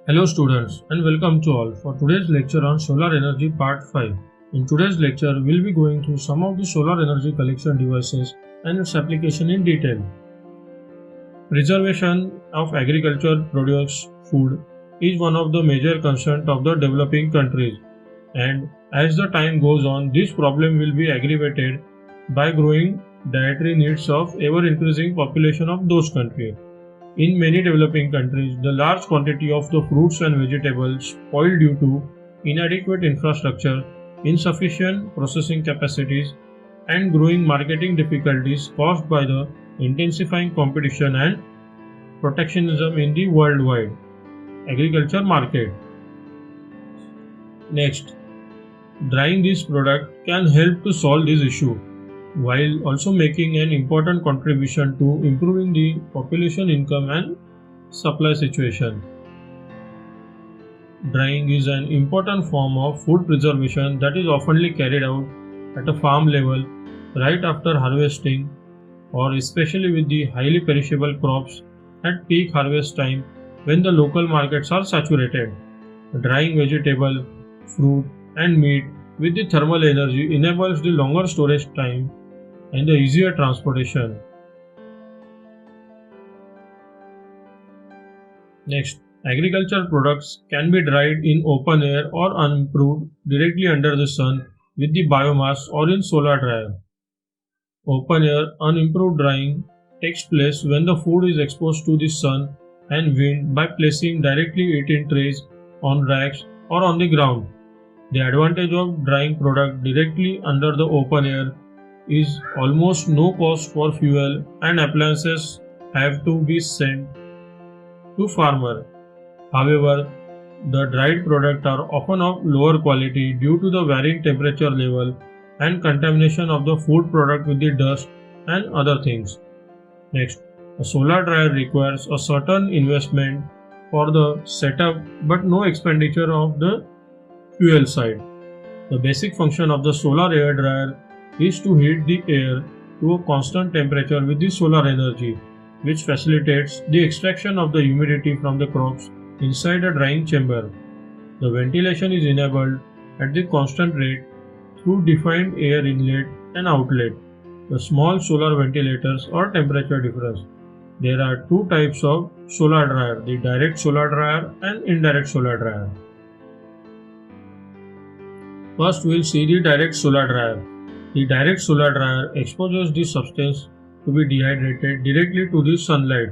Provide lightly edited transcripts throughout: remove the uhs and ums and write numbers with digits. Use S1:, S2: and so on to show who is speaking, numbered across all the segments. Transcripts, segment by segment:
S1: Hello students and welcome to all for today's lecture on solar energy part 5. In today's lecture, we'll be going through some of the solar energy collection devices and its application in detail. Preservation of agriculture produce food is one of the major concerns of the developing countries, and as the time goes on, this problem will be aggravated by growing dietary needs of ever increasing population of those countries. In many developing countries, the large quantity of the fruits and vegetables spoil due to inadequate infrastructure, insufficient processing capacities, and growing marketing difficulties caused by the intensifying competition and protectionism in the worldwide agriculture market. Next, drying this product can help to solve this issue, while also making an important contribution to improving the population income and supply situation. Drying is an important form of food preservation that is oftenly carried out at a farm level right after harvesting, or especially with the highly perishable crops at peak harvest time when the local markets are saturated. Drying vegetable, fruit, and meat with the thermal energy enables the longer storage time and the easier transportation. Next, agricultural products can be dried in open air or unimproved directly under the sun with the biomass or in solar dryer. Open air unimproved drying takes place when the food is exposed to the sun and wind by placing directly it in trays, on racks, or on the ground. The advantage of drying product directly under the open air is almost no cost for fuel and appliances have to be sent to farmer. However, the dried products are often of lower quality due to the varying temperature level and contamination of the food product with the dust and other things. Next, a solar dryer requires a certain investment for the setup but no expenditure of the fuel side. The basic function of the solar air dryer is to heat the air to a constant temperature with the solar energy, which facilitates the extraction of the humidity from the crops inside a drying chamber. The ventilation is enabled at the constant rate through defined air inlet and outlet, the small solar ventilators or temperature difference. There are two types of solar dryer, the direct solar dryer and indirect solar dryer. First, we will see the direct solar dryer. The direct solar dryer exposes the substance to be dehydrated directly to the sunlight.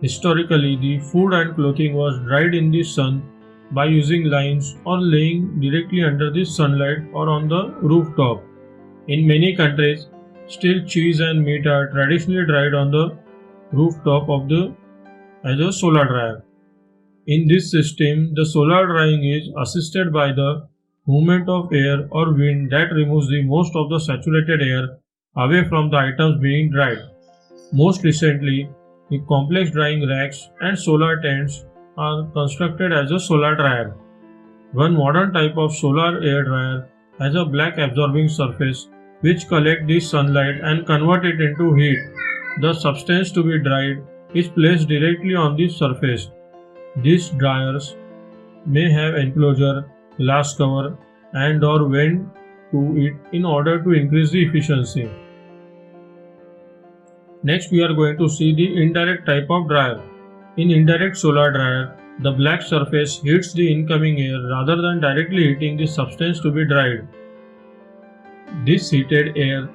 S1: Historically, the food and clothing was dried in the sun by using lines or laying directly under the sunlight or on the rooftop. In many countries, still cheese and meat are traditionally dried on the rooftop of as a solar dryer. In this system, the solar drying is assisted by the movement of air or wind that removes the most of the saturated air away from the items being dried. Most recently, the complex drying racks and solar tents are constructed as a solar dryer. One modern type of solar air dryer has a black absorbing surface which collects the sunlight and convert it into heat. The substance to be dried is placed directly on the surface. These dryers may have enclosure, glass cover, and or vent to it in order to increase the efficiency. Next, we are going to see the indirect type of dryer. In indirect solar dryer, the black surface heats the incoming air rather than directly heating the substance to be dried. This heated air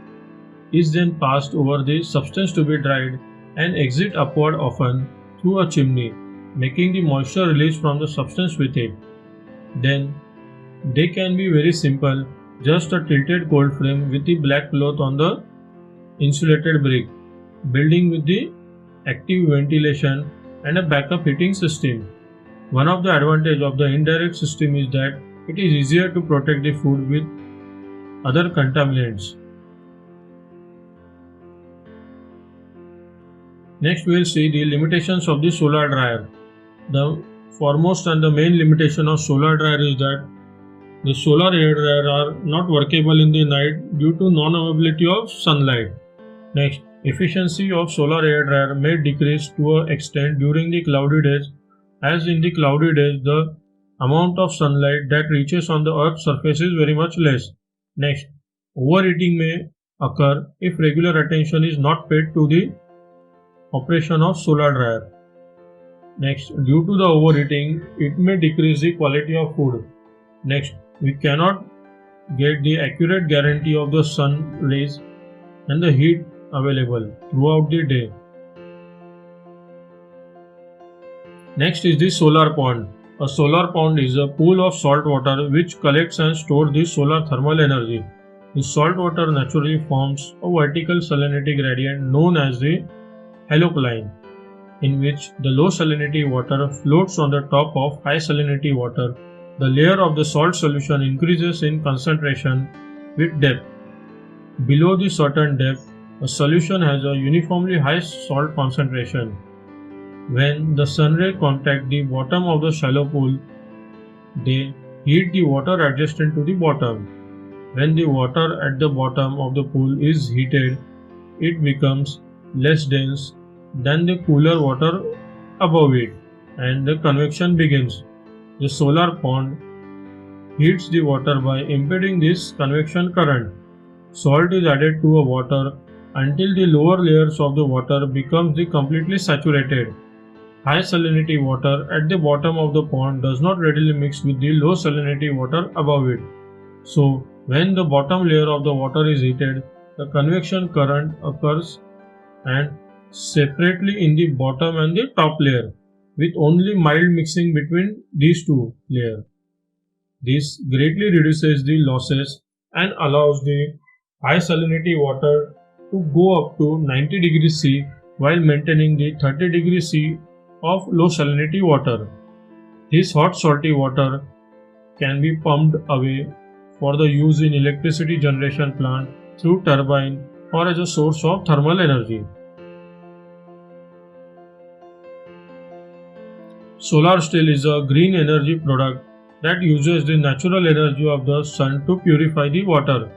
S1: is then passed over the substance to be dried and exit upward often through a chimney, making the moisture released from the substance with it. Then, they can be very simple, just a tilted cold frame with the black cloth on the insulated brick, building with the active ventilation and a backup heating system. One of the advantages of the indirect system is that it is easier to protect the food with other contaminants. Next, we will see the limitations of the solar dryer. The foremost and the main limitation of solar dryer is that the solar air dryer are not workable in the night due to non-availability of sunlight. Next, efficiency of solar air dryer may decrease to an extent during the cloudy days as in the cloudy days the amount of sunlight that reaches on the earth's surface is very much less. Next, overheating may occur if regular attention is not paid to the operation of solar dryer. Next, due to the overheating, it may decrease the quality of food. Next, we cannot get the accurate guarantee of the sun rays and the heat available throughout the day. Next is the solar pond. A solar pond is a pool of salt water which collects and stores the solar thermal energy. The salt water naturally forms a vertical salinity gradient known as the halocline, in which the low salinity water floats on the top of high salinity water. The layer of the salt solution increases in concentration with depth. Below the certain depth, a solution has a uniformly high salt concentration. When the sun rays contact the bottom of the shallow pool, they heat the water adjacent to the bottom. When the water at the bottom of the pool is heated, it becomes less dense than the cooler water above it, and the convection begins. The solar pond heats the water by impeding this convection current. Salt is added to a water until the lower layers of the water becomes completely saturated. High salinity water at the bottom of the pond does not readily mix with the low salinity water above it. So, when the bottom layer of the water is heated, the convection current occurs and separately in the bottom and the top layer, with only mild mixing between these two layers. This greatly reduces the losses and allows the high salinity water to go up to 90 degrees C while maintaining the 30 degrees C of low salinity water. This hot salty water can be pumped away for the use in electricity generation plant through turbine or as a source of thermal energy. Solar steel is a green energy product that uses the natural energy of the sun to purify the water.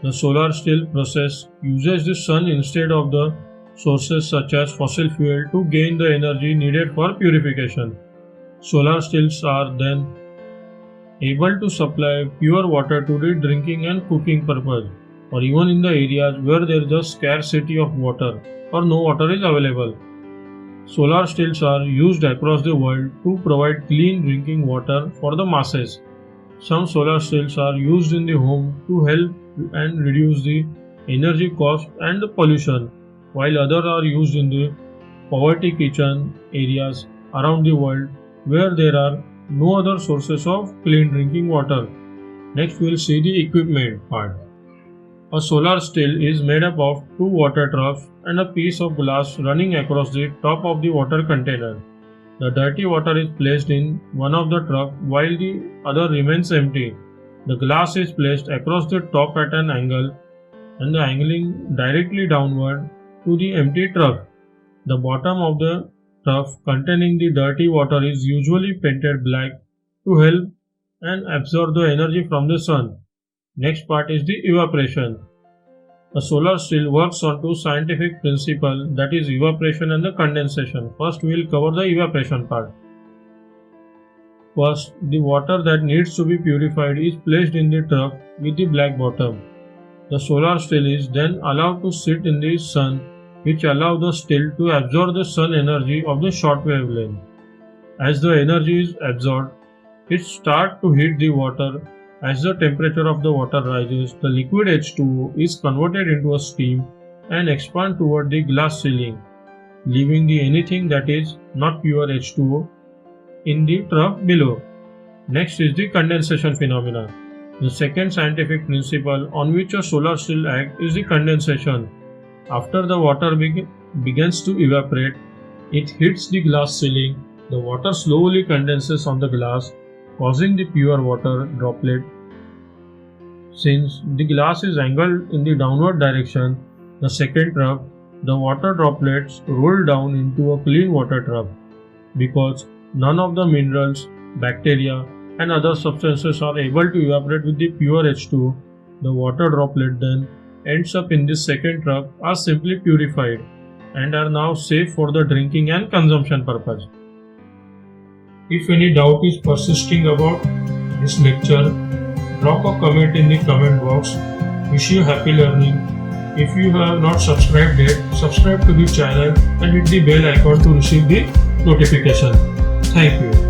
S1: The solar steel process uses the sun instead of the sources such as fossil fuel to gain the energy needed for purification. Solar steels are then able to supply pure water to the drinking and cooking purpose, or even in the areas where there is a scarcity of water or no water is available. Solar steels are used across the world to provide clean drinking water for the masses. Some solar steels are used in the home to help and reduce the energy cost and the pollution, while others are used in the poverty kitchen areas around the world where there are no other sources of clean drinking water. Next we will see the equipment part. A solar steel is made up of two water troughs and a piece of glass running across the top of the water container. The dirty water is placed in one of the troughs while the other remains empty. The glass is placed across the top at an angle and the angling directly downward to the empty trough. The bottom of the trough containing the dirty water is usually painted black to help and absorb the energy from the sun. Next part is the evaporation. A solar steel works on two scientific principles, that is evaporation and the condensation. First we will cover the evaporation part. First, the water that needs to be purified is placed in the trough with the black bottom. The solar steel is then allowed to sit in the sun, which allows the steel to absorb the sun energy of the short wavelength. As the energy is absorbed, it starts to heat the water. As the temperature of the water rises, the liquid H2O is converted into a steam and expands toward the glass ceiling, leaving the anything that is not pure H2O in the trough below. Next is the condensation phenomena. The second scientific principle on which a solar steel acts is the condensation. After the water begins to evaporate, it hits the glass ceiling. The water slowly condenses on the glass, causing the pure water droplet. Since the glass is angled in the downward direction, the second trough, the water droplets roll down into a clean water trough. Because none of the minerals, bacteria, and other substances are able to evaporate with the pure H2O, the water droplet then ends up in this second trough are simply purified and are now safe for the drinking and consumption purpose. If any doubt is persisting about this lecture, drop a comment in the comment box. Wish you happy learning. If you have not subscribed yet, subscribe to the channel and hit the bell icon to receive the notification. Thank you.